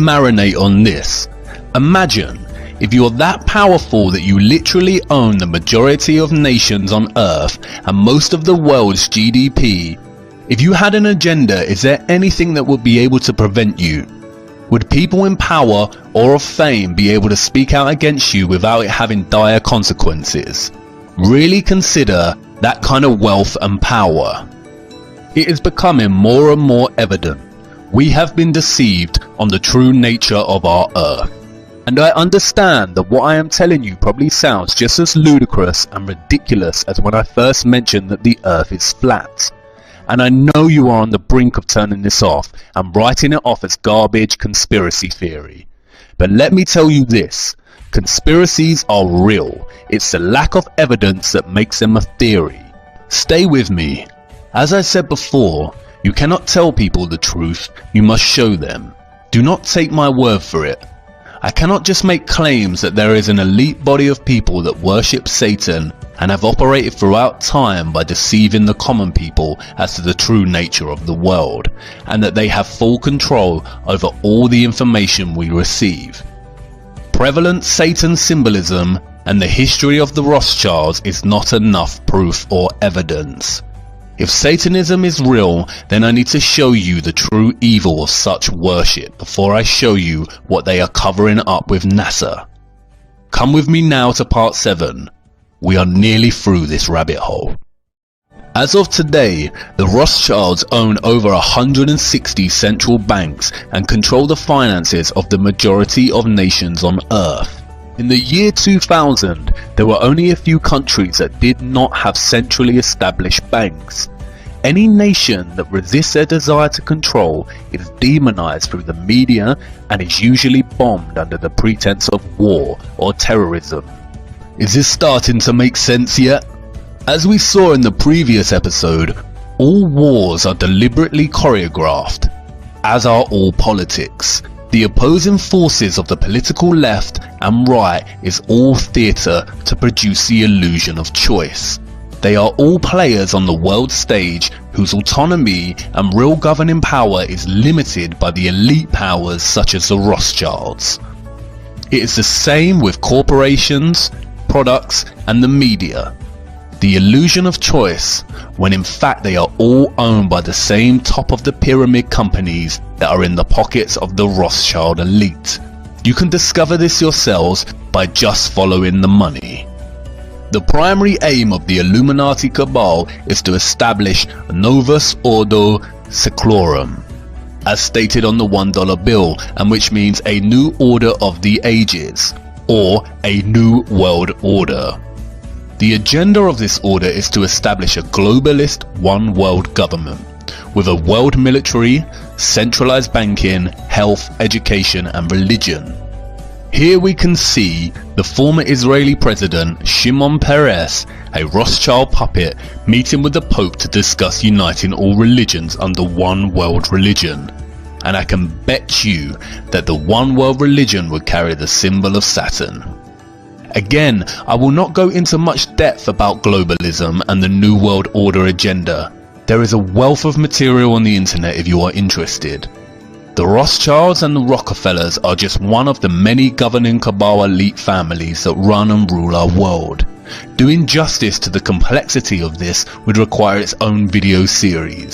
marinate on this. Imagine if you're that powerful that you literally own the majority of nations on Earth and most of the world's GDP. If you had an agenda, is there anything that would be able to prevent you? Would people in power or of fame be able to speak out against you without it having dire consequences? Really consider that kind of wealth and power. It is becoming more and more evident we have been deceived on the true nature of our Earth. And I understand that what I am telling you probably sounds just as ludicrous and ridiculous as when I first mentioned that the Earth is flat. And I know you are on the brink of turning this off and writing it off as garbage conspiracy theory. But let me tell you this, conspiracies are real. It's the lack of evidence that makes them a theory. Stay with me. As I said before, you cannot tell people the truth, you must show them. Do not take my word for it. I cannot just make claims that there is an elite body of people that worship Satan and have operated throughout time by deceiving the common people as to the true nature of the world, and that they have full control over all the information we receive. Prevalent Satan symbolism and the history of the Rothschilds is not enough proof or evidence. If Satanism is real, then I need to show you the true evil of such worship before I show you what they are covering up with NASA. Come with me now to part 7. We are nearly through this rabbit hole. As of today, the Rothschilds own over 160 central banks and control the finances of the majority of nations on Earth. In the year 2000, there were only a few countries that did not have centrally established banks. Any nation that resists their desire to control is demonized through the media and is usually bombed under the pretense of war or terrorism. Is this starting to make sense yet? As we saw in the previous episode, all wars are deliberately choreographed, as are all politics. The opposing forces of the political left and right is all theatre to produce the illusion of choice. They are all players on the world stage whose autonomy and real governing power is limited by the elite powers such as the Rothschilds. It is the same with corporations, products and the media. The illusion of choice, when in fact they are all owned by the same top of the pyramid companies that are in the pockets of the Rothschild elite. You can discover this yourselves by just following the money. The primary aim of the Illuminati cabal is to establish Novus Ordo Seclorum, as stated on the $1 bill, and which means a new order of the ages, or a new world order. The agenda of this order is to establish a globalist one world government, with a world military, centralized banking, health, education and religion. Here we can see the former Israeli president Shimon Peres, a Rothschild puppet, meeting with the Pope to discuss uniting all religions under one world religion. And I can bet you that the one world religion would carry the symbol of Saturn. Again, I will not go into much depth about globalism and the New World Order agenda. There is a wealth of material on the internet if you are interested. The Rothschilds and the Rockefellers are just one of the many governing cabal elite families that run and rule our world. Doing justice to the complexity of this would require its own video series.